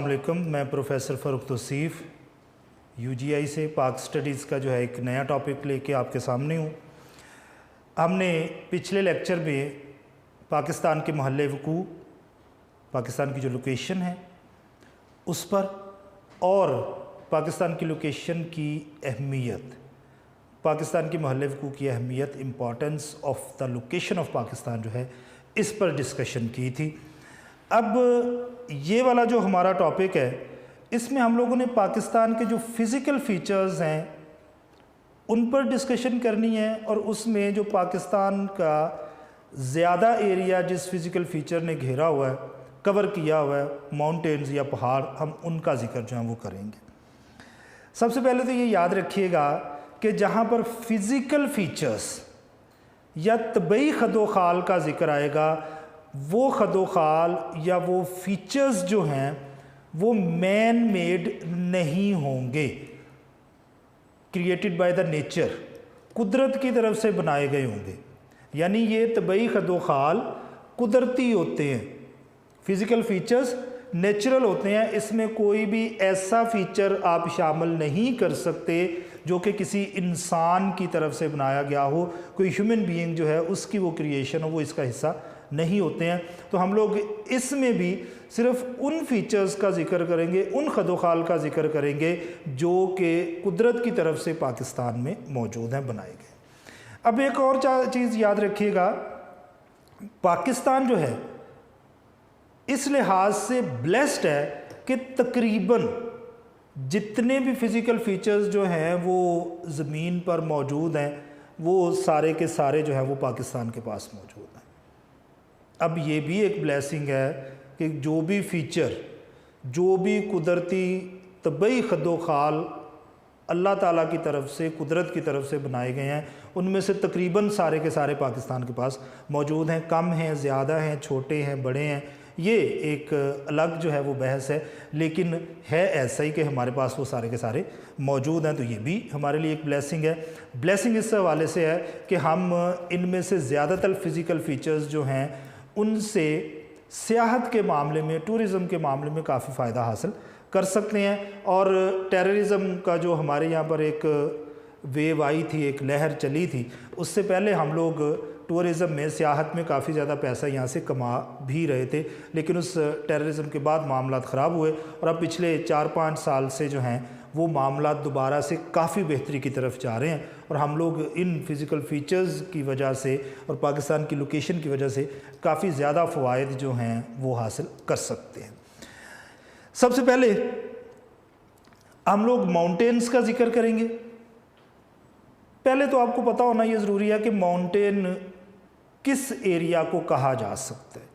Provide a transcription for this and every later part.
अस्सलाम वालेकुम। मैं प्रोफेसर फ़ारूक तौसीफ़ यूजीआई से पाक स्टडीज़ का जो है एक नया टॉपिक लेके आपके सामने हूँ। हमने पिछले लेक्चर में पाकिस्तान के महल वक़ूअ, पाकिस्तान की जो लोकेशन है उस पर, और पाकिस्तान की लोकेशन की अहमियत, पाकिस्तान के महल वक़ूअ की अहमियत, importance of the location of Pakistan जो है इस पर डिस्कशन की थी। अब ये वाला जो हमारा टॉपिक है, इसमें हम लोगों ने पाकिस्तान के जो फ़िज़िकल फ़ीचर्स हैं उन पर डिस्कशन करनी है, और उसमें जो पाकिस्तान का ज़्यादा एरिया जिस फ़िज़िकल फ़ीचर ने घेरा हुआ है, कवर किया हुआ है, माउंटेन्स या पहाड़, हम उनका ज़िक्र जो है वो करेंगे। सबसे पहले तो ये याद रखिएगा कि जहाँ पर फ़िज़िकल फ़ीचर्स या तबई खदोखाल का ज़िक्र आएगा, वो खदोखाल या वो फ़ीचर्स जो हैं वो मैन मेड नहीं होंगे, क्रिएटेड बाय द नेचर, कुदरत की तरफ से बनाए गए होंगे। यानी ये तबई खदोखाल कुदरती होते हैं, फ़िज़िकल फ़ीचर्स नेचुरल होते हैं। इसमें कोई भी ऐसा फ़ीचर आप शामिल नहीं कर सकते जो कि किसी इंसान की तरफ से बनाया गया हो, कोई ह्यूमन बीइंग जो है उसकी वो क्रिएशन हो, वो इसका हिस्सा नहीं होते हैं। तो हम लोग इसमें भी सिर्फ उन फीचर्स का जिक्र करेंगे, उन खदोखाल का जिक्र करेंगे जो कि कुदरत की तरफ से पाकिस्तान में मौजूद हैं, बनाए गए। अब एक और चीज़ याद रखिएगा, पाकिस्तान जो है इस लिहाज से ब्लेस्ड है कि तकरीबन जितने भी फ़िज़िकल फ़ीचर्स जो हैं वो ज़मीन पर मौजूद हैं, वो सारे के सारे जो हैं वो पाकिस्तान के पास मौजूद हैं। अब ये भी एक ब्लेसिंग है कि जो भी फ़ीचर, जो भी कुदरती तबई खदोखाल अल्लाह ताला की तरफ से, कुदरत की तरफ से बनाए गए हैं, उनमें से तकरीबन सारे के सारे पाकिस्तान के पास मौजूद हैं। कम हैं, ज़्यादा हैं, छोटे हैं, बड़े हैं, ये एक अलग जो है वो बहस है, लेकिन है ऐसा ही कि हमारे पास वो सारे के सारे मौजूद हैं। तो ये भी हमारे लिए एक ब्लेसिंग है। ब्लेसिंग इस हवाले से है कि हम इनमें से ज़्यादातर फ़िज़िकल फ़ीचर्स जो हैं उनसे सियाहत के मामले में, टूरिज़म के मामले में काफ़ी फ़ायदा हासिल कर सकते हैं। और टेररिज़म का जो हमारे यहाँ पर एक वेव आई थी, एक लहर चली थी, उससे पहले हम लोग टूरिज़म में, सियाहत में काफ़ी ज़्यादा पैसा यहाँ से कमा भी रहे थे, लेकिन उस टेररिज़म के बाद मामलात ख़राब हुए और अब पिछले 4-5 साल से जो हैं वो मामलात दोबारा से काफ़ी बेहतरी की तरफ जा रहे हैं। और हम लोग इन फ़िज़िकल फ़ीचर्स की वजह से और पाकिस्तान की लोकेशन की वजह से काफ़ी ज़्यादा फ़वाइद जो हैं वो हासिल कर सकते हैं। सबसे पहले हम लोग माउंटेन्स का ज़िक्र करेंगे। पहले तो आपको पता होना ये ज़रूरी है कि माउंटेन किस एरिया को कहा जा सकता है।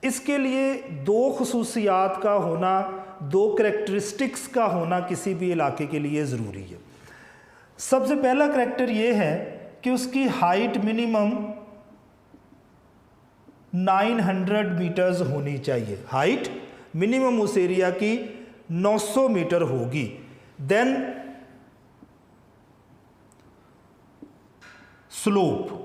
इसके लिए दो खसूसियात का होना, दो करैक्टरिस्टिक्स का होना किसी भी इलाके के लिए ज़रूरी है। सबसे पहला करैक्टर ये है कि उसकी हाइट मिनिमम 900 मीटर्स होनी चाहिए। हाइट मिनिमम उस एरिया की 900 मीटर होगी। देन स्लोप,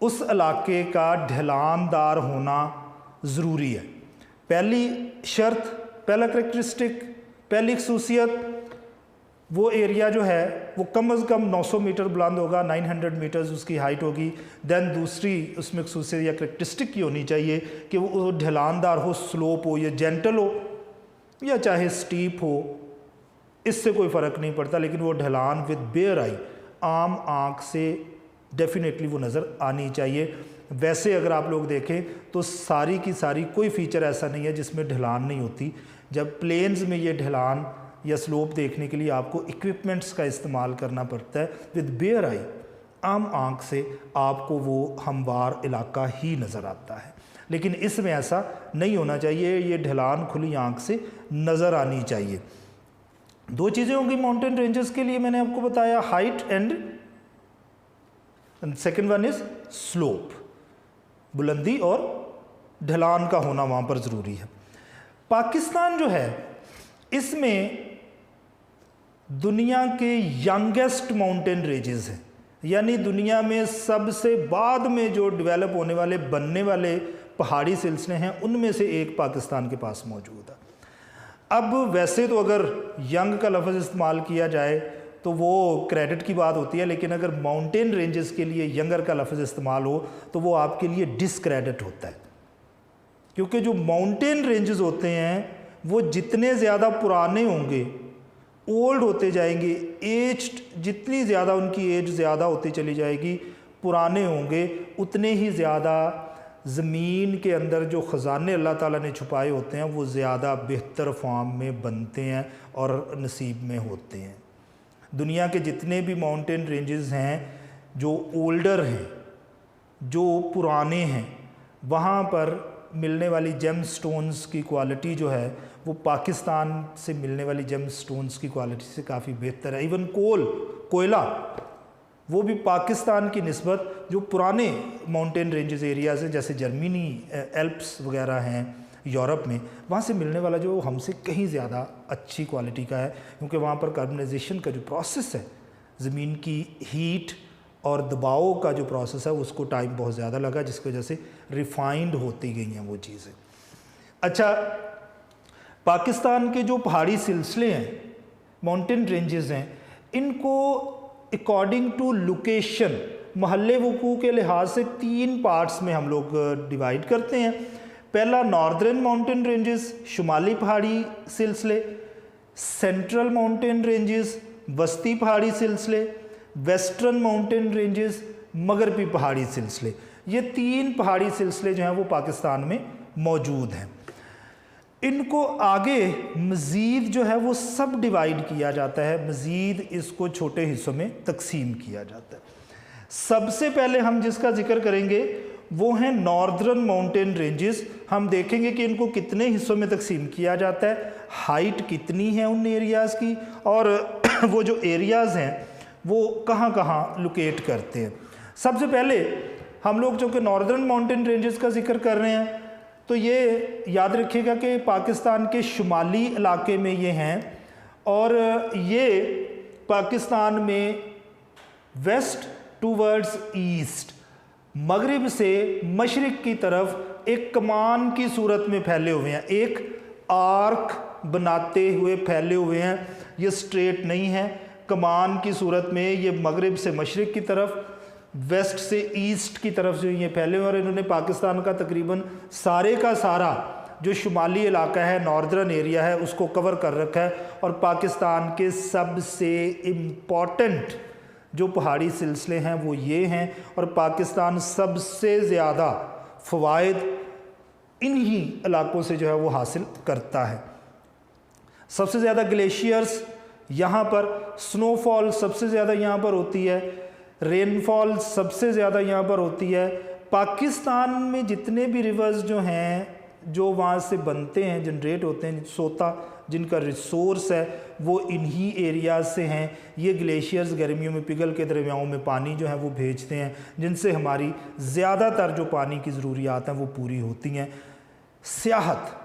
उस इलाके का ढलानदार होना ज़रूरी है। पहली शर्त, पहला करैक्टरिस्टिक, पहली खसूसियत, वो एरिया जो है वो कम अज़ कम 900 मीटर बुलंद होगा, 900 मीटर्स उसकी हाइट होगी। देन दूसरी उसमें खसूसियत या करैक्टरिस्टिक ये होनी चाहिए कि वो ढलानदार हो, स्लोप हो, या जेंटल हो या चाहे स्टीप हो, इससे कोई फ़र्क नहीं पड़ता, लेकिन वो ढलान विद बेयर आई, आम आँख से डेफिनेटली वो नज़र आनी चाहिए। वैसे अगर आप लोग देखें तो सारी की सारी कोई फ़ीचर ऐसा नहीं है जिसमें ढलान नहीं होती। जब प्लेन्स में ये ढलान या स्लोप देखने के लिए आपको इक्विपमेंट्स का इस्तेमाल करना पड़ता है, विद बेयर आई, आम आँख से आपको वो हमवार इलाका ही नज़र आता है। लेकिन इसमें ऐसा नहीं होना चाहिए, ये ढलान खुली आँख से नज़र आनी चाहिए। दो चीज़ें होंगी माउंटेन रेंजेस के लिए, मैंने आपको बताया, height and second one is slope, बुलंदी और ढलान का होना वहाँ पर ज़रूरी है। पाकिस्तान जो है इसमें दुनिया के यंगेस्ट माउंटेन रेंजेस हैं, यानी दुनिया में सबसे बाद में जो डेवलप होने वाले, बनने वाले पहाड़ी सिलसिले हैं उनमें से एक पाकिस्तान के पास मौजूद है। अब वैसे तो अगर यंग का लफ्ज़ इस्तेमाल किया जाए तो वो क्रेडिट की बात होती है, लेकिन अगर माउंटेन रेंजेस के लिए यंगर का लफ्ज़ इस्तेमाल हो तो वो आपके लिए डिसक्रेडिट होता है, क्योंकि जो माउंटेन रेंजेस होते हैं वो जितने ज़्यादा पुराने होंगे, ओल्ड होते जाएंगे, एज्ड जितनी ज़्यादा उनकी एज ज़्यादा होती चली जाएगी, पुराने होंगे, उतने ही ज़्यादा ज़मीन के अंदर जो ख़जाने अल्लाह ताला ने छुपाए होते हैं वो ज़्यादा बेहतर फॉर्म में बनते हैं और नसीब में होते हैं। दुनिया के जितने भी माउंटेन रेंजेस हैं जो ओल्डर हैं, जो पुराने हैं, वहाँ पर मिलने वाली जेम स्टोन्स की क्वालिटी जो है वो पाकिस्तान से मिलने वाली जेम स्टोन्स की क्वालिटी से काफ़ी बेहतर है। इवन कोयला वो भी पाकिस्तान की निस्बत जो पुराने माउंटेन रेंजेस एरियाज़ हैं जैसे जर्मनी, एल्प्स वगैरह हैं यूरोप में, वहाँ से मिलने वाला जो हमसे कहीं ज़्यादा अच्छी क्वालिटी का है, क्योंकि वहाँ पर कार्बनाइजेशन का जो प्रोसेस है, ज़मीन की हीट और दबाव का जो प्रोसेस है उसको टाइम बहुत ज़्यादा लगा, जिसकी वजह से रिफाइंड होती गई हैं वो चीज़ें। अच्छा, पाकिस्तान के जो पहाड़ी सिलसिले हैं, माउंटेन रेंजेस हैं, इनको अकॉर्डिंग टू लोकेशन, महल्ले वकूअ के लिहाज से 3 पार्ट्स में हम लोग डिवाइड करते हैं। पहला नॉर्दर्न माउंटेन रेंजेस, शुमाली पहाड़ी सिलसिले, सेंट्रल माउंटेन रेंजेस, वस्ती पहाड़ी सिलसिले, वेस्टर्न माउंटेन रेंजेस, मगरबी पहाड़ी सिलसिले। ये 3 पहाड़ी सिलसिले जो हैं वो पाकिस्तान में मौजूद हैं। इनको आगे मज़ीद जो है वो सब डिवाइड किया जाता है, मज़ीद इसको छोटे हिस्सों में तकसीम किया जाता है। सबसे पहले हम जिसका जिक्र करेंगे वो हैं नॉर्दर्न माउंटेन रेंजेस। हम देखेंगे कि इनको कितने हिस्सों में तकसीम किया जाता है, हाइट कितनी है उन एरियाज़ की, और वो जो एरियाज़ हैं वो कहाँ कहाँ लोकेट करते हैं। सबसे पहले हम लोग जो कि नॉर्दर्न माउंटेन रेंजेस का जिक्र कर रहे हैं, तो ये याद रखिएगा कि पाकिस्तान के शुमाली इलाके में ये हैं, और ये पाकिस्तान में वेस्ट टूवर्ड्स ईस्ट, मगरिब से मशरिक़ की तरफ एक कमान की सूरत में फैले हुए हैं, एक आर्क बनाते हुए फैले हुए हैं। ये स्ट्रेट नहीं है, कमान की सूरत में ये मगरिब से मशरिक़ की तरफ, वेस्ट से ईस्ट की तरफ जो ये फैले हुए, और इन्होंने पाकिस्तान का तकरीबन सारे का सारा जो शुमाली इलाका है, नॉर्दर्न एरिया है, उसको कवर कर रखा है। और पाकिस्तान के सबसे इम्पॉर्टेंट जो पहाड़ी सिलसिले हैं वो ये हैं, और पाकिस्तान सबसे ज़्यादा फ़वाइद इन्हीं इलाकों से जो है वो हासिल करता है। सबसे ज़्यादा ग्लेशियर्स यहाँ पर, स्नोफॉल सबसे ज़्यादा यहाँ पर होती है, रेनफॉल सबसे ज़्यादा यहाँ पर होती है। पाकिस्तान में जितने भी रिवर्स जो हैं जो वहाँ से बनते हैं, जनरेट होते हैं, सोता जिनका रिसोर्स है वो इन्हीं एरियाज़ से हैं। ये ग्लेशियर्स गर्मियों में पिघल के दरमियाओं में पानी जो है वो भेजते हैं, जिनसे हमारी ज़्यादातर जो पानी की ज़रूरियात हैं वो पूरी होती हैं। सियाहत,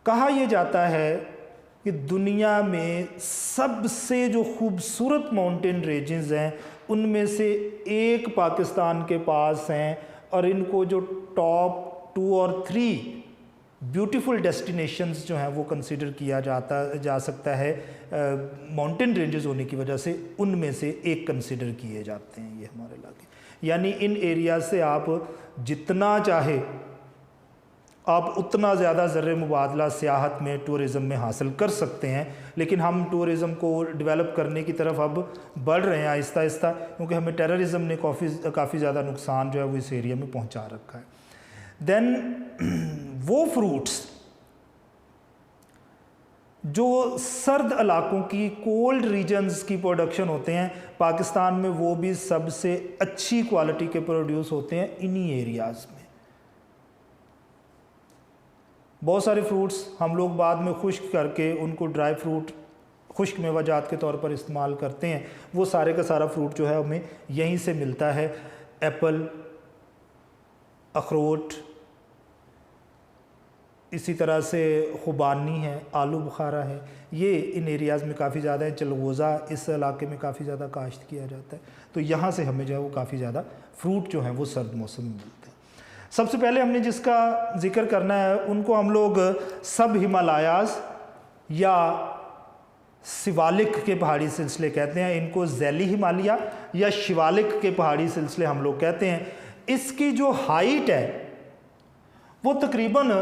कहा यह जाता है कि दुनिया में सबसे जो खूबसूरत माउंटेन रेंजेस हैं उनमें से एक पाकिस्तान के पास हैं, और इनको जो टॉप 2 और 3 ब्यूटीफुल डेस्टिनेशंस जो हैं वो कंसिडर किया जा सकता है माउंटेन रेंजेस होने की वजह से, उनमें से एक कंसिडर किए जाते हैं ये हमारे इलाके। यानी इन एरिया से आप जितना चाहे आप उतना ज़्यादा ज़र मुबादला सियाहत में, टूरिज़म में हासिल कर सकते हैं। लेकिन हम टूरिज़म को डेवलप करने की तरफ अब बढ़ रहे हैं आहिस्ता आहिस्ता, क्योंकि हमें टेररिज्म ने काफ़ी ज़्यादा नुकसान जो है वो इस एरिया में पहुंचा रखा है। देन वो फ्रूट्स जो सर्द इलाकों की, कोल्ड रीजन्स की प्रोडक्शन होते हैं पाकिस्तान में, वो भी सबसे अच्छी क्वालिटी के प्रोड्यूस होते हैं इन्हीं एरियाज़ में। बहुत सारे फ्रूट्स हम लोग बाद में खुश्क करके उनको ड्राई फ्रूट, खुश्क मेवाजात के तौर पर इस्तेमाल करते हैं। वो सारे का सारा फ्रूट जो है हमें यहीं से मिलता है। एप्पल, अखरोट, इसी तरह से खुबानी है, आलू बुखारा है, ये इन एरियाज़ में काफ़ी ज़्यादा है। चलगोज़ा इस इलाके में काफ़ी ज़्यादा काश्त किया जाता है, तो यहाँ से हमें जो है वो काफ़ी ज़्यादा फ्रूट जो है वो सर्द मौसम में मिलते हैं। सबसे पहले हमने जिसका जिक्र करना है उनको हम लोग सब हिमालयाज या शिवालिक के पहाड़ी सिलसिले कहते हैं। इनको ज़ैली हिमालय या शिवालिक के पहाड़ी सिलसिले हम लोग कहते हैं। इसकी जो हाइट है वो तकरीबन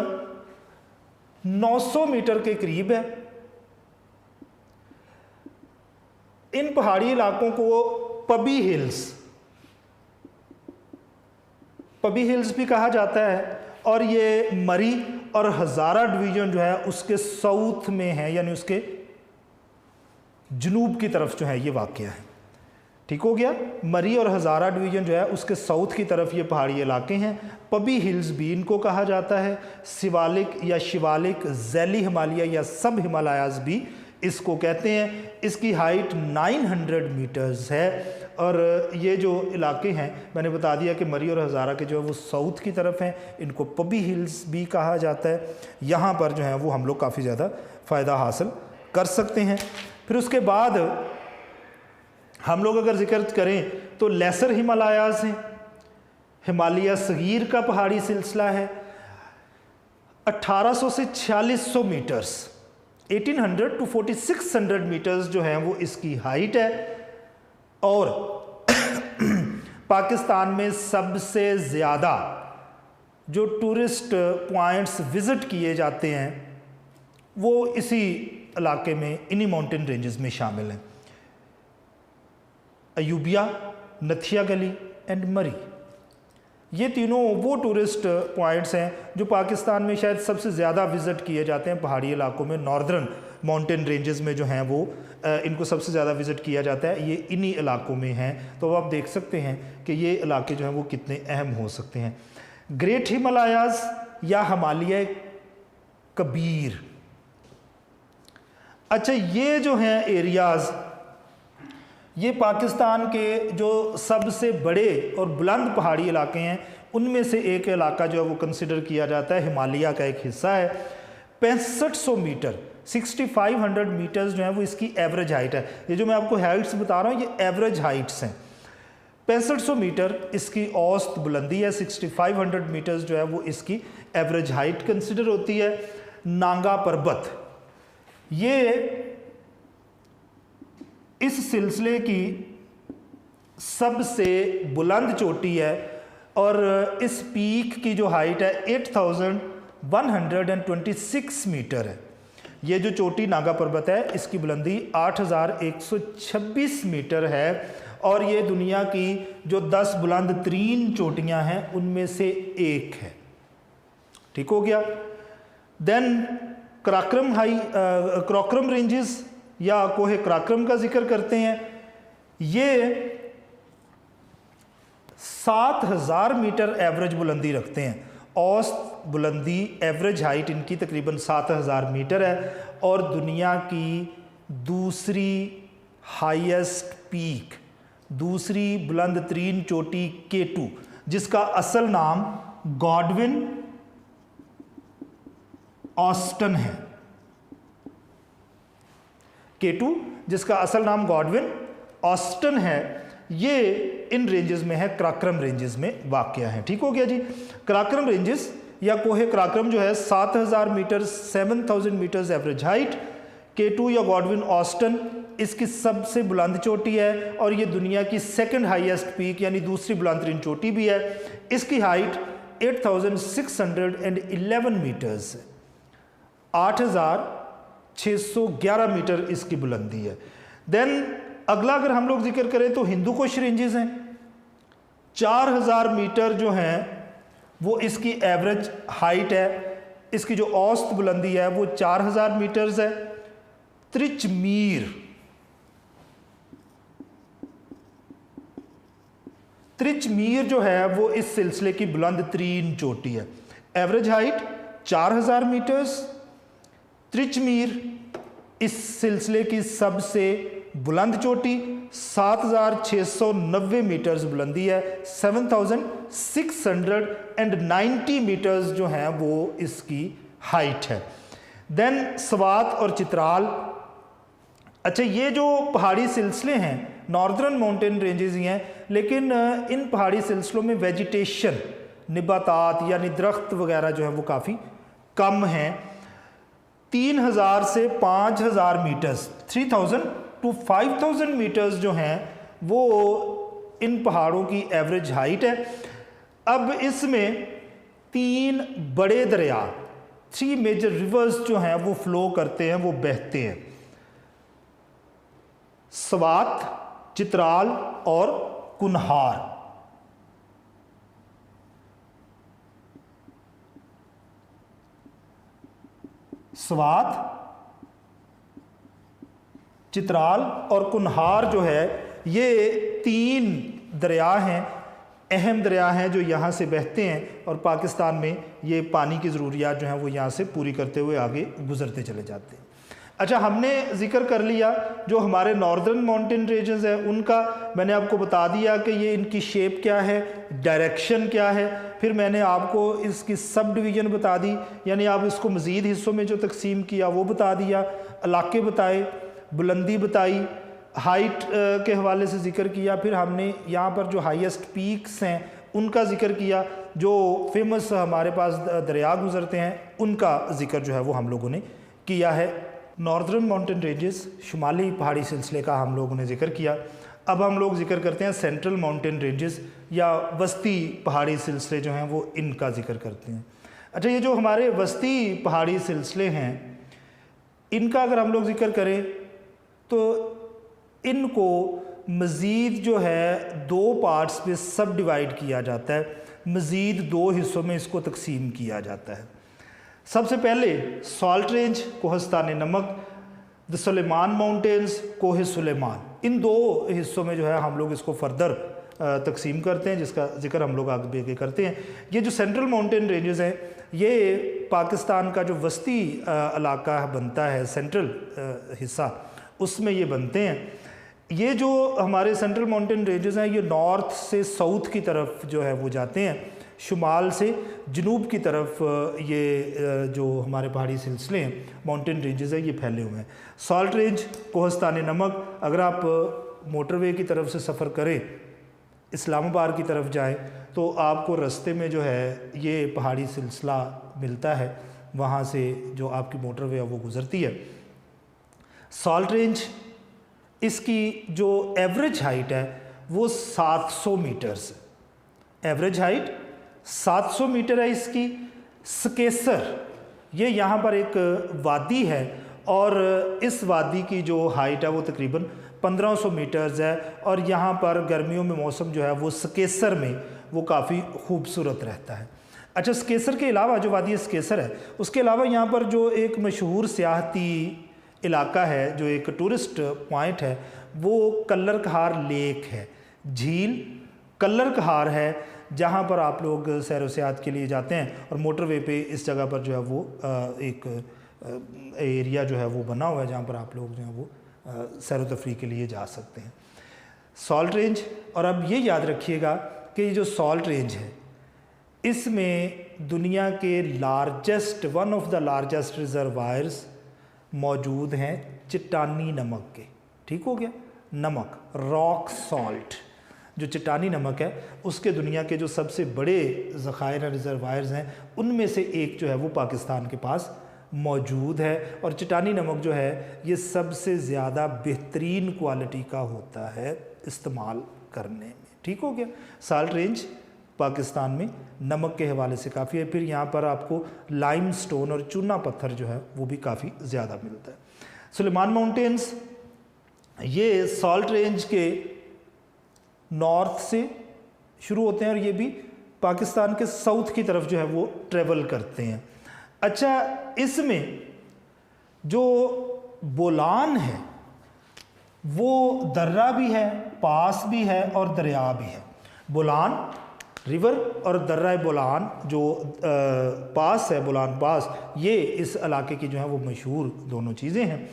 900 मीटर के करीब है। इन पहाड़ी इलाकों को पबी हिल्स भी कहा जाता है और ये मरी और हज़ारा डिवीज़न जो है उसके साउथ में है, यानी उसके जनूब की तरफ जो है ये वाक़या है। ठीक हो गया। मरी और हज़ारा डिवीज़न जो है उसके साउथ की तरफ ये पहाड़ी इलाके हैं। पबी हिल्स भी इनको कहा जाता है। शिवालिक या शिवालिक, ज़ैली हिमालय या सब हिमालयाज भी इसको कहते हैं। इसकी हाइट 900 मीटर्स है और ये जो इलाके हैं मैंने बता दिया कि मरी और हज़ारा के जो है वो साउथ की तरफ हैं। इनको पबी हिल्स भी कहा जाता है। यहाँ पर जो है वो हम लोग काफ़ी ज़्यादा फ़ायदा हासिल कर सकते हैं। फिर उसके बाद हम लोग अगर जिक्र करें तो लेसर हिमालयाज हैं। हिमालय सगीर का पहाड़ी सिलसिला है 1800 से 4600 मीटर्स, 1800 to 4600 मीटर्स जो हैं वो इसकी हाइट है। और पाकिस्तान में सबसे ज़्यादा जो टूरिस्ट पॉइंट्स विज़िट किए जाते हैं वो इसी इलाके में, इन्हीं माउंटेन रेंजेस में शामिल हैं। अयूबिया, नथिया गली एंड मरी, ये तीनों वो टूरिस्ट पॉइंट्स हैं जो पाकिस्तान में शायद सबसे ज़्यादा विज़िट किए जाते हैं। पहाड़ी इलाकों में, नॉर्दर्न माउंटेन रेंजेस में जो हैं वो इनको सबसे ज़्यादा विज़िट किया जाता है। ये इन्हीं इलाकों में हैं। तो आप देख सकते हैं कि ये इलाके जो हैं वो कितने अहम हो सकते हैं। ग्रेट हिमालयाज या हिमालय कबीर, अच्छा ये जो हैं एरियाज़, ये पाकिस्तान के जो सबसे बड़े और बुलंद पहाड़ी इलाके हैं उनमें से एक इलाका जो है वो कंसिडर किया जाता है, हिमालय का एक हिस्सा है। 6500 मीटर, 6500 मीटर्स जो है वो इसकी एवरेज हाइट है। ये जो मैं आपको हाइट्स बता रहा हूँ ये एवरेज हाइट्स हैं। 6500 मीटर इसकी औसत बुलंदी है। 6500 मीटर्स जो है वो इसकी एवरेज हाइट कंसिडर होती है। नांगा पर्वत ये इस सिलसिले की सबसे बुलंद चोटी है और इस पीक की जो हाइट है 8126 मीटर है। ये जो चोटी नागा पर्वत है इसकी बुलंदी 8126 मीटर है और ये दुनिया की जो 10 बुलंद तरीन चोटियां हैं उनमें से एक है। ठीक हो गया। देन क्राक्रम रेंजेस या कोहे क्राक्रम का जिक्र करते हैं। ये 7000 मीटर एवरेज बुलंदी रखते हैं। औसत बुलंदी, एवरेज हाइट इनकी तकरीबन 7000 मीटर है और दुनिया की दूसरी हाईएस्ट पीक, दूसरी बुलंद तरीन चोटी K2 जिसका असल नाम गॉडविन ऑस्टन है। K2 जिसका असल नाम गॉडविन ऑस्टन है, ये इन रेंजेस में है, क्राक्रम रेंजेस में वाक़या है। ठीक हो गया जी। क्राक्रम रेंजेस या कोहे क्राक्रम जो है 7000 metre, 7000 metres average height. K2 या गॉडविन ऑस्टन इसकी सबसे बुलंद चोटी है और ये दुनिया की सेकंड हाईएस्ट पीक यानी दूसरी बुलंद तरीन चोटी भी है। इसकी हाइट 8611 मीटर्स है। 8611 मीटर इसकी बुलंदी है। देन अगला अगर हम लोग जिक्र करें तो हिंदुकुश रेंजेस हैं। 4000 मीटर जो हैं वो इसकी एवरेज हाइट है। इसकी जो औसत बुलंदी है वो 4000 मीटर्स है। त्रिचमीर जो है वो इस सिलसिले की बुलंद तरीन चोटी है। Average height 4000 metres. त्रिचमीर इस सिलसिले की सबसे बुलंद चोटी 7690 मीटर्स बुलंदी है। 7690 मीटर्स जो हैं वो इसकी हाइट है। देन स्वात और चित्राल, अच्छा ये जो पहाड़ी सिलसिले हैं नॉर्दर्न माउंटेन रेंजेस ही हैं, लेकिन इन पहाड़ी सिलसिलों में वेजिटेशन निबातात यानी दरख्त वगैरह जो है वो काफ़ी कम हैं। 3000 से 5000 मीटर्स, 3000 to 5000 मीटर्स जो हैं वो इन पहाड़ों की एवरेज हाइट है। अब इसमें 3 बड़े दरिया, 3 मेजर रिवर्स जो हैं वो फ्लो करते हैं, वो बहते हैं, स्वात, चित्राल और कुनहार। स्वात, चित्राल और कुनहार जो है ये 3 दरिया हैं, अहम दरिया हैं जो यहाँ से बहते हैं और पाकिस्तान में ये पानी की ज़रूरियात जो हैं वो यहाँ से पूरी करते हुए आगे गुजरते चले जाते हैं। अच्छा, हमने ज़िक्र कर लिया जो हमारे नॉर्दर्न माउंटेन रेंजेस हैं उनका, मैंने आपको बता दिया कि ये इनकी शेप क्या है, डायरेक्शन क्या है, फिर मैंने आपको इसकी सब डिवीज़न बता दी, यानी आप इसको मज़ीद हिस्सों में जो तकसीम किया वो बता दिया, इलाके बताए, बुलंदी बताई, हाइट के हवाले से ज़िक्र किया, फिर हमने यहाँ पर जो हाईएस्ट पीक्स हैं उनका ज़िक्र किया, जो फेमस हमारे पास दरिया गुज़रते हैं उनका ज़िक्र जो है वो हम लोगों ने किया है। नॉर्दर्न माउंटेन रेंजेस, शुमाली पहाड़ी सिलसिले का हम लोगों ने ज़िक्र किया। अब हम लोग ज़िक्र करते हैं सेंट्रल माउंटेन रेंजेस या वस्ती पहाड़ी सिलसिले जो हैं वो इनका ज़िक्र करते हैं। अच्छा, ये जो हमारे वस्ती पहाड़ी सिलसिले हैं इनका अगर हम लोग ज़िक्र करें तो इनको मज़ीद जो है 2 पार्ट्स में सब डिवाइड किया जाता है, मज़ीद 2 हिस्सों में इसको तकसीम किया जाता है। सबसे पहले सॉल्ट रेंज, कोहस्तान नमक, द सुलेमान माउंटेन्स, कोह सुलेमान, इन 2 हिस्सों में जो है हम लोग इसको फर्दर तकसीम करते हैं, जिसका जिक्र हम लोग आगे करते हैं। ये जो सेंट्रल माउंटेन रेंजेस हैं ये पाकिस्तान का जो वस्ती इलाका बनता है, सेंट्रल हिस्सा, उसमें ये बनते हैं। ये जो हमारे सेंट्रल माउंटेन रेंजेस हैं ये नॉर्थ से साउथ की तरफ जो है वो जाते हैं, शुमाल से जनूब की तरफ ये जो हमारे पहाड़ी सिलसिले हैं, माउंटेन रेंजेस हैं, ये फैले हुए हैं। सॉल्ट रेंज, कोहस्तान नमक, अगर आप मोटरवे की तरफ से सफ़र करें, इस्लामाबाद की तरफ जाएं तो आपको रास्ते में जो है ये पहाड़ी सिलसिला मिलता है, वहाँ से जो आपकी मोटरवे है वो गुज़रती है। सॉल्ट रेंज, इसकी जो एवरेज हाइट है वो 700 मीटर्स, एवरेज हाइट 700 मीटर है इसकी। स्केसर, ये यहाँ पर एक वादी है और इस वादी की जो हाइट है वो तकरीबन 1500 मीटर्स है और यहाँ पर गर्मियों में मौसम जो है वो स्केसर में वो काफ़ी खूबसूरत रहता है। अच्छा, स्केसर के अलावा जो वादी स्केसर है उसके अलावा यहाँ पर जो एक मशहूर सियाहती इलाका है, जो एक टूरिस्ट पॉइंट है, वो कल्लर कहार लेक है, झील कल्लर कहार है, जहाँ पर आप लोग सैर व सियाहत के लिए जाते हैं और मोटरवे पे इस जगह पर जो है वो एक एरिया जो है वो बना हुआ है जहाँ पर आप लोग जो है वो सैर व तफरीह के लिए जा सकते हैं। सॉल्ट रेंज, और अब ये याद रखिएगा कि ये जो सॉल्ट रेंज है इसमें दुनिया के largest, one of the largest reservoirs मौजूद हैं चट्टानी नमक के। ठीक हो गया, नमक, रॉक सॉल्ट, जो चट्टानी नमक है उसके दुनिया के जो सबसे बड़े ज़खायर रिजर्वायर्स हैं उनमें से एक जो है वो पाकिस्तान के पास मौजूद है। और चट्टानी नमक जो है ये सबसे ज़्यादा बेहतरीन क्वालिटी का होता है इस्तेमाल करने में। ठीक हो गया, सॉल्ट रेंज पाकिस्तान में नमक के हवाले से काफ़ी है। फिर यहाँ पर आपको लाइमस्टोन और चूना पत्थर जो है वो भी काफ़ी ज़्यादा मिलता है। सुलेमान माउंटेन्स, ये सॉल्ट रेंज के नॉर्थ से शुरू होते हैं और ये भी पाकिस्तान के साउथ की तरफ जो है वो ट्रेवल करते हैं। अच्छा, इसमें जो बोलान है वो दर्रा भी है, पास भी है और दरिया भी है। बोलान रिवर और दर्रा बोलान जो पास है, बोलान पास, ये इस इलाके की जो है वो मशहूर दोनों चीज़ें हैं।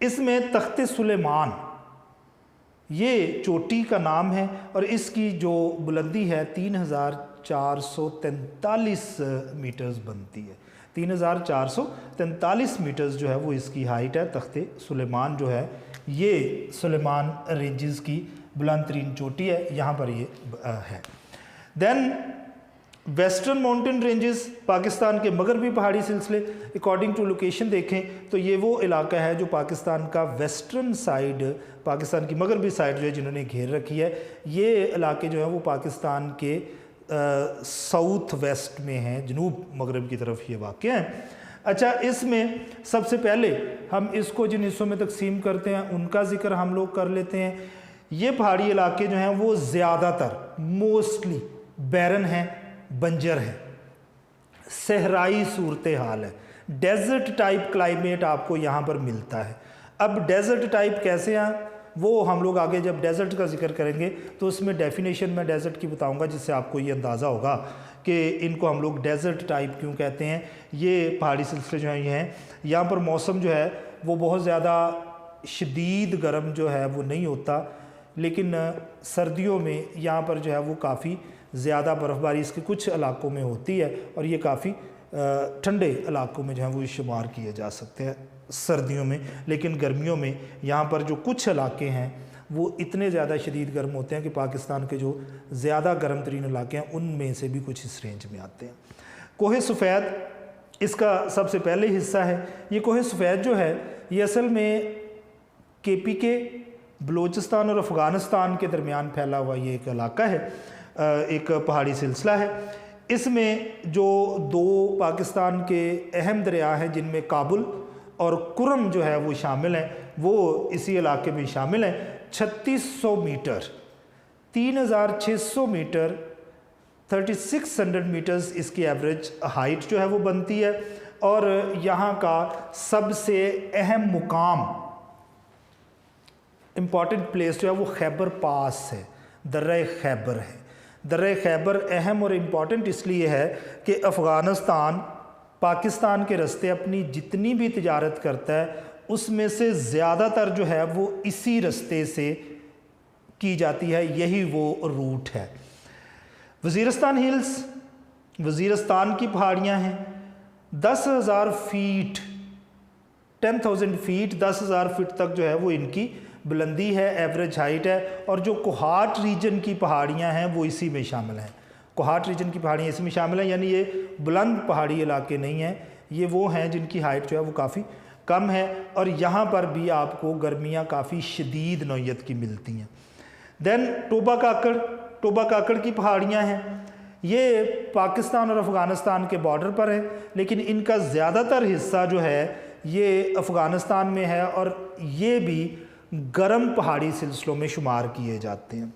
इसमें तख्ते सुलेमान, ये चोटी का नाम है और इसकी जो बुलंदी है 3443 मीटर्स बनती है। 3443 मीटर्स जो है वो इसकी हाइट है। तख्ते सुलेमान जो है ये सुलेमान रेंजेस की बुलंद तरीन चोटी है, यहाँ पर ये है। Then western mountain ranges, Pakistan के मगरबी पहाड़ी सिलसिले, अकॉर्डिंग टू लोकेशन देखें तो ये वो इलाका है जो पाकिस्तान का वेस्टर्न साइड, पाकिस्तान की मगरबी साइड जो है जिन्होंने घेर रखी है। ये इलाके जो है वो पाकिस्तान के साउथ वेस्ट में हैं, जनूब मगरब की तरफ ये वाक़ हैं। अच्छा, इसमें सबसे पहले हम इसको जिन हिस्सों में तकसीम करते हैं उनका ज़िक्र हम लोग कर लेते हैं। ये पहाड़ी इलाके जो हैं वो ज़्यादातर मोस्टली बैरन हैं, बंजर है, सहराई सूरत हाल है, डेजर्ट टाइप क्लाइमेट आपको यहाँ पर मिलता है। अब डेजर्ट टाइप कैसे हैं वो हम लोग आगे जब डेजर्ट का जिक्र करेंगे तो उसमें डेफिनेशन मैं डेजर्ट की बताऊंगा, जिससे आपको ये अंदाज़ा होगा कि इनको हम लोग डेजर्ट टाइप क्यों कहते हैं। ये पहाड़ी सिलसिले जो हैं ये हैं, यहाँ पर मौसम जो है वो बहुत ज़्यादा शदीद गर्म जो है वो नहीं होता, लेकिन सर्दियों में यहाँ पर जो है वो काफ़ी ज़्यादा बर्फ़बारी इसके कुछ इलाकों में होती है और ये काफ़ी ठंडे इलाकों में जो है वो शुमार किए जा सकते हैं सर्दियों में। लेकिन गर्मियों में यहाँ पर जो कुछ इलाके हैं वो इतने ज़्यादा शदीद गर्म होते हैं कि पाकिस्तान के जो ज़्यादा गर्म तरीन इलाके हैं उनमें से भी कुछ इस रेंज में आते हैं। कोहे सफ़ेद इसका सबसे पहले हिस्सा है। ये कोहे सफ़ेद जो है ये असल में KPK, बलूचिस्तान और अफ़गानिस्तान के दरमियान फैला हुआ ये एक इलाका है, एक पहाड़ी सिलसिला है। इसमें जो दो पाकिस्तान के अहम दरिया हैं जिनमें काबुल और कुरम जो है वो शामिल हैं, वो इसी इलाके में शामिल हैं। 3600 मीटर, 3600 मीटर, 3600 मीटर्स इसकी एवरेज हाइट जो है वो बनती है। और यहाँ का सबसे अहम मुकाम, इम्पॉर्टेंट प्लेस जो है वो खैबर पास है, दर्रा खैबर है। दर्रा खैबर अहम और इम्पॉर्टेंट इसलिए है कि अफ़गानिस्तान पाकिस्तान के रास्ते अपनी जितनी भी तिजारत करता है उसमें से ज़्यादातर जो है वो इसी रास्ते से की जाती है, यही वो रूट है। वज़ीरिस्तान हिल्स, वज़ीरिस्तान की पहाड़ियाँ हैं। 10,000 फीट, 10,000 फीट, 10,000 फीट तक जो है वो इनकी बुलंदी है, एवरेज हाइट है। और जो कोहाट रीजन की पहाड़ियाँ हैं वो इसी में शामिल हैं। कोहाट रीजन की पहाड़ियाँ इसी में शामिल हैं, यानी ये बुलंद पहाड़ी इलाके नहीं हैं, ये वो हैं जिनकी हाइट जो है वो काफ़ी कम है। और यहाँ पर भी आपको गर्मियाँ काफ़ी शदीद नौयत की मिलती हैं। देन टोबा काकड़, टोबा काकड़ की पहाड़ियाँ हैं। ये पाकिस्तान और अफ़गानिस्तान के बॉर्डर पर है, लेकिन इनका ज़्यादातर हिस्सा जो है ये अफ़गानिस्तान में है और ये भी गर्म पहाड़ी सिलसिलों में शुमार किए जाते हैं।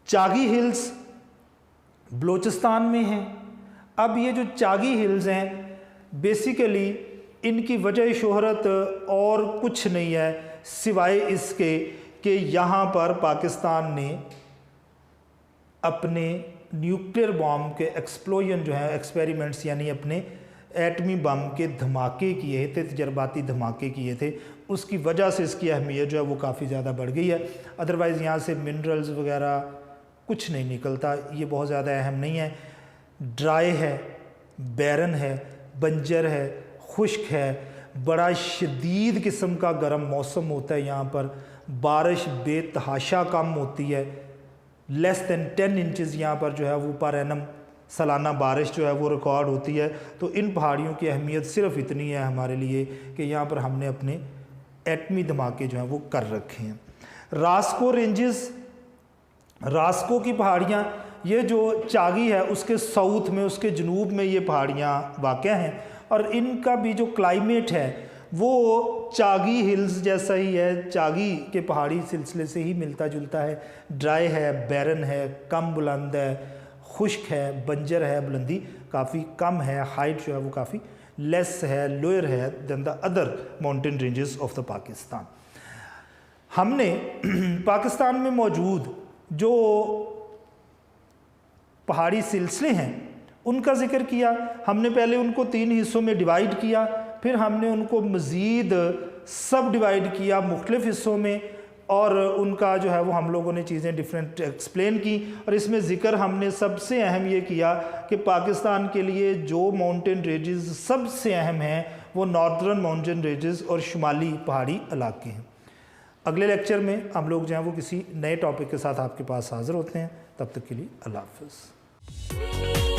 चागी हिल्स बलूचिस्तान में हैं। अब ये जो चागी हिल्स हैं बेसिकली इनकी वजह शोहरत और कुछ नहीं है सिवाय इसके कि यहाँ पर पाकिस्तान ने अपने न्यूक्लियर बॉम्ब के एक्सप्लोजन जो है, एक्सपेरिमेंट्स यानी अपने एटमी बम के धमाके किए थे, तजर्बाती धमाके किए थे, उसकी वजह से इसकी अहमियत जो है वो काफ़ी ज़्यादा बढ़ गई है। अदरवाइज़ यहाँ से मिनरल्स वगैरह कुछ नहीं निकलता, ये बहुत ज़्यादा अहम नहीं है। ड्राई है, बैरन है, बंजर है, खुश्क है, बड़ा शदीद किस्म का गर्म मौसम होता है यहाँ पर। बारिश बेतहाशा कम होती है, लेस दैन 10 इंचज़ यहाँ पर जो है वो पर एनम सालाना बारिश जो है वो रिकॉर्ड होती है। तो इन पहाड़ियों की अहमियत सिर्फ इतनी है हमारे लिए कि यहाँ पर हमने अपने एटमी धमाके जो हैं वो कर रखे हैं। रास्को रेंजेस, रास्को की पहाड़ियाँ, ये जो चागी है उसके साउथ में, उसके जनूब में ये पहाड़ियाँ वाक़या हैं और इनका भी जो क्लाइमेट है वो चागी हिल्स जैसा ही है, चागी के पहाड़ी सिलसिले से ही मिलता जुलता है। ड्राई है, बैरन है, कम बुलंद है, खुश्क है, बंजर है, बुलंदी काफ़ी कम है, हाइट जो है वो काफ़ी लेस है, लोअर है than the other mountain ranges of the Pakistan. हमने पाकिस्तान में मौजूद जो पहाड़ी सिलसिले हैं उनका ज़िक्र किया। हमने पहले उनको 3 हिस्सों में डिवाइड किया, फिर हमने उनको मज़ीद सब डिवाइड किया मुख्तलिफ़ हिस्सों में और उनका जो है वो हम लोगों ने चीज़ें डिफरेंट एक्सप्लेन की। और इसमें ज़िक्र हमने सबसे अहम ये किया कि पाकिस्तान के लिए जो माउंटेन रेंजेस सबसे अहम हैं वो नॉर्दर्न माउंटेन रेंजेस और शुमाली पहाड़ी इलाके हैं। अगले लेक्चर में हम लोग जो हैं वो किसी नए टॉपिक के साथ आपके पास हाज़िर होते हैं। तब तक के लिए अल्लाह हाफ़िज़।